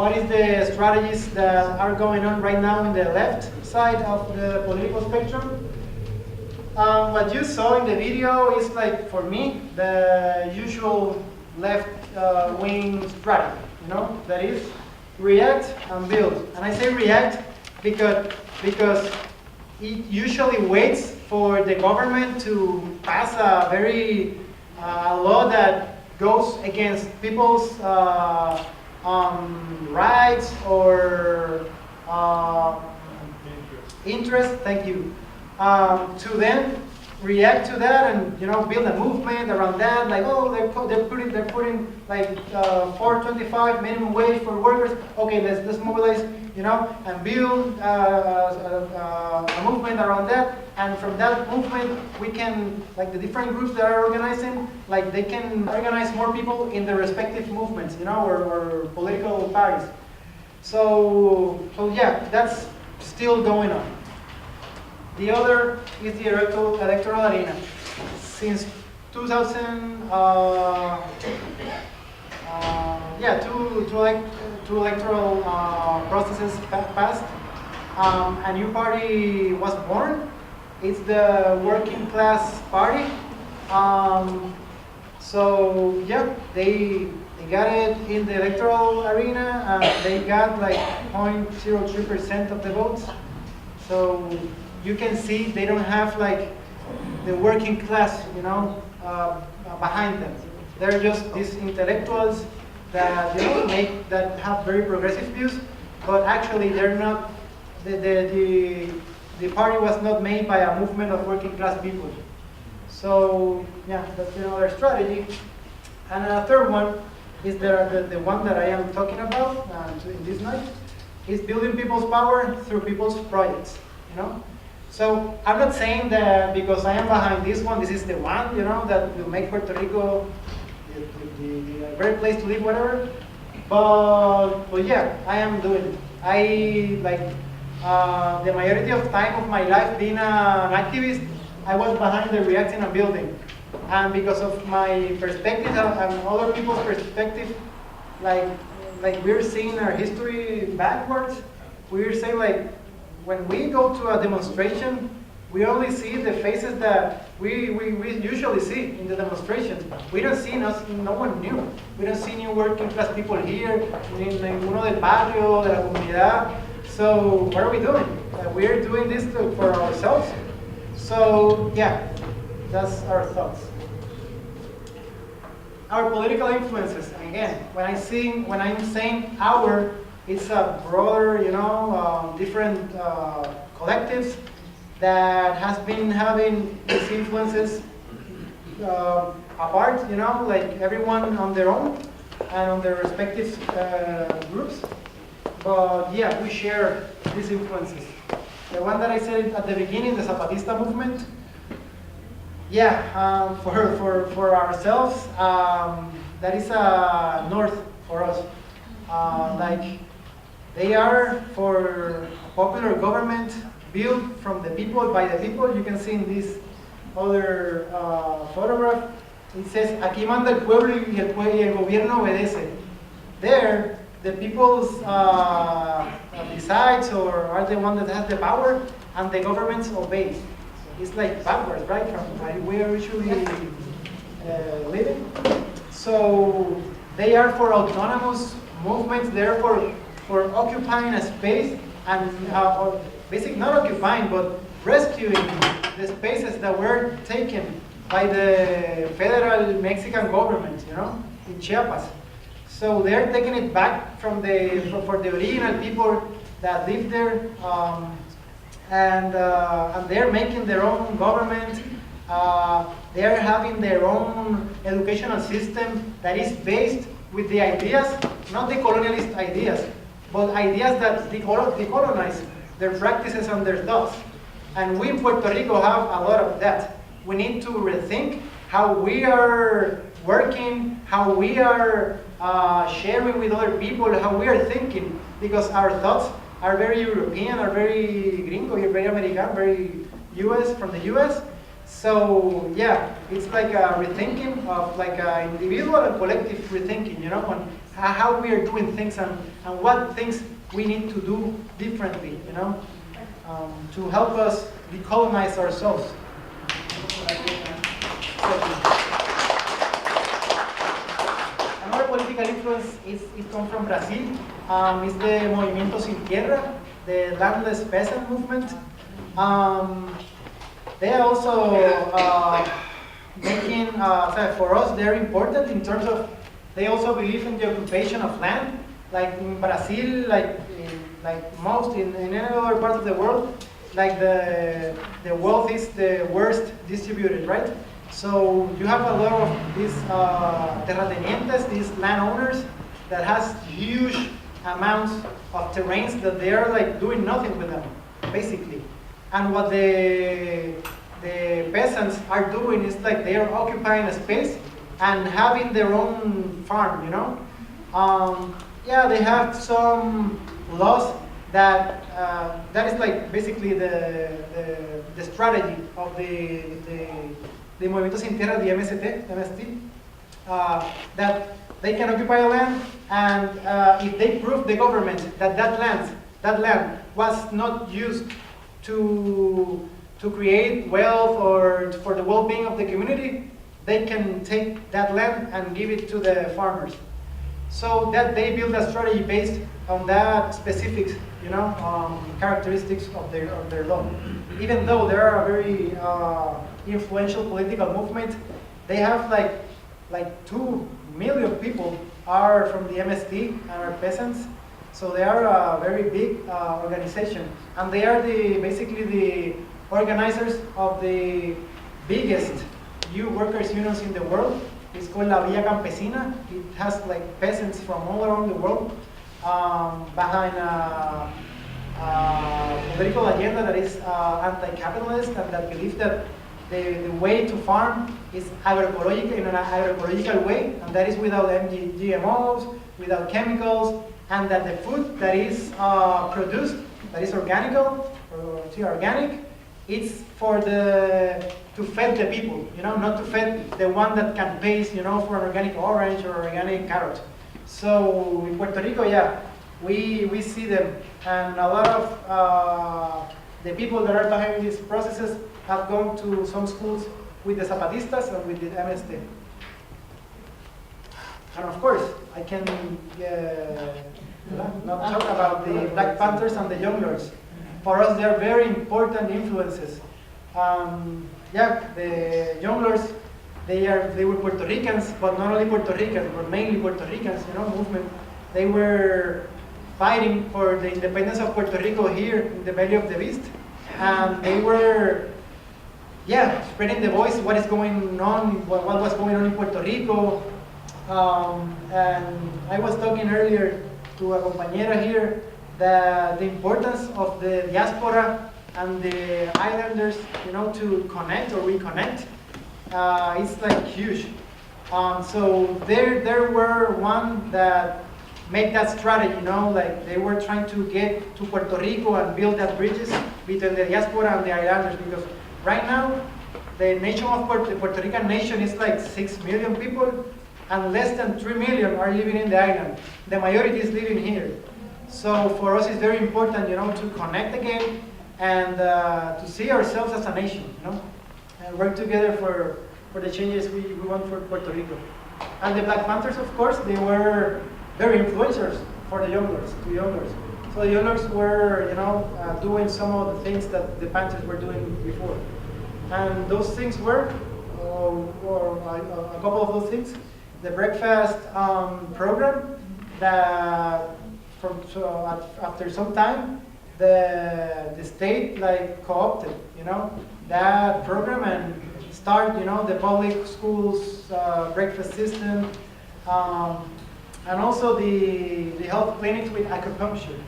what is the strategies that are going on right now in the left side of the political spectrum. What you saw in the video is like, for me, the usual left wing strategy, that is react and build. And I say react because it usually waits for the government to pass a very law that goes against people's rights or interest. Thank you. To then react to that and build a movement around that, like, oh, they're putting like 4.25 minimum wage for workers. Okay, let's mobilize, and build a movement around that. And from that movement, we can, like the different groups that are organizing, like they can organize more people in their respective movements, or political parties. So yeah, that's still going on. The other is the electoral arena. Since 2000, two electoral processes passed. A new party was born. It's the Working Class Party. So yeah, they got it in the electoral arena. They got like 0.03% of the votes. So you can see they don't have like the working class, behind them. They're just these intellectuals that that have very progressive views, but actually they're not. The party was not made by a movement of working class people. So yeah, that's another strategy. And a third one is the one that I am talking about in this night, is building people's power through people's projects. So I'm not saying that because I am behind this one, this is the one, that will make Puerto Rico the great place to live, whatever. But yeah, I am doing it. I the majority of time of my life being an activist, I was behind the reacting and building. And because of my perspective and other people's perspective, like we're seeing our history backwards, we're saying like, when we go to a demonstration, we only see the faces that we usually see in the demonstrations. We don't see no one new. We don't see new working class people here, ninguno del barrio, de la comunidad. So what are we doing? We're doing this for ourselves. So yeah, that's our thoughts. Our political influences. Again, when I'm saying our, it's a broader, different collectives that has been having these influences apart, like everyone on their own and on their respective groups. But yeah, we share these influences. The one that I said at the beginning, the Zapatista movement, yeah, for ourselves, that is a north for us. They are for popular government built from the people, by the people. You can see in this other photograph, it says, aquí manda el pueblo y el gobierno obedece. There, the people decides or are the one that has the power, and the government obeys. It's like backwards, right, from where we are usually living. So they are for autonomous movements, they're for occupying a space and basically not occupying, but rescuing the spaces that were taken by the federal Mexican government, in Chiapas. So they're taking it back from for the original people that lived there, and they're making their own government. They're having their own educational system that is based with the ideas, not the colonialist ideas, but ideas that decolonize their practices and their thoughts. And we in Puerto Rico have a lot of that. We need to rethink how we are working, how we are sharing with other people, how we are thinking, because our thoughts are very European, are very gringo, very American, very US, from the US. So yeah, it's like a rethinking of like a individual and collective rethinking, how we are doing things and what things we need to do differently, to help us decolonize ourselves. Another political influence is comes from Brazil. It's the Movimiento Sin Tierra, the landless peasant movement. They are also making, for us, they're important in terms of, they also believe in the occupation of land. Like in Brazil, like most in any other part of the world, like the wealth is the worst distributed, right? So you have a lot of these terratenientes, these landowners that has huge amounts of terrains that they are like doing nothing with them, basically. And what the peasants are doing is like they are occupying a space and having their own farm, Yeah, they have some laws that that is like basically the strategy of the Movimiento Sin Tierra, the MST, that they can occupy a land, and if they prove the government that that land was not used to create wealth or for the well-being of the community, they can take that land and give it to the farmers. So that they build a strategy based on that specific, characteristics of their law. Even though they are a very influential political movement, they have like 2 million people are from the MST and are peasants. So they are a very big organization, and they are basically the organizers of the biggest workers unions in the world. It's called La Villa Campesina. It has like peasants from all around the world behind political agenda that is anti-capitalist and that believes that the way to farm is agroecological, in an agroecological way, and that is without GMOs, without chemicals, and that the food that is produced, that is organic, it's for to feed the people, not to feed the one that can pay, for an organic orange or organic carrot. So in Puerto Rico, yeah, we see them, and a lot of the people that are behind these processes have gone to some schools with the Zapatistas and with the MST. And of course, I can not talk about the Black Panthers and the Young Lords. For us, they are very important influences. The Young Lords, they were Puerto Ricans, but not only Puerto Ricans, but mainly Puerto Ricans, movement. They were fighting for the independence of Puerto Rico here in the Valley of the Beast, and they were, spreading the voice, what is going on, what was going on in Puerto Rico. And I was talking earlier to a compañera here that the importance of the diaspora and the islanders, to connect or reconnect, is like huge. So there were one that made that strategy, like they were trying to get to Puerto Rico and build that bridges between the diaspora and the islanders, because right now the nation of the Puerto Rican nation is like 6 million people, and less than 3 million are living in the island. The majority is living here. So for us, it's very important, to connect again and to see ourselves as a nation, and work together for the changes we want for Puerto Rico. And the Black Panthers, of course, they were very influential for the Young Lords. So the Young Lords were, doing some of the things that the Panthers were doing before. And those things were, or a couple of those things, the breakfast program that after some time the state co-opted that program and start the public schools breakfast system, and also the health clinics with acupuncture.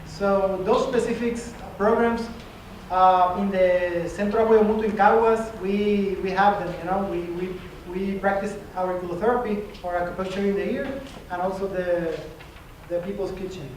So those specific programs in the Centro Apoyo Mutuo in Caguas, we have them. We practice auriculotherapy or acupuncture in the ear, and also the people's kitchen.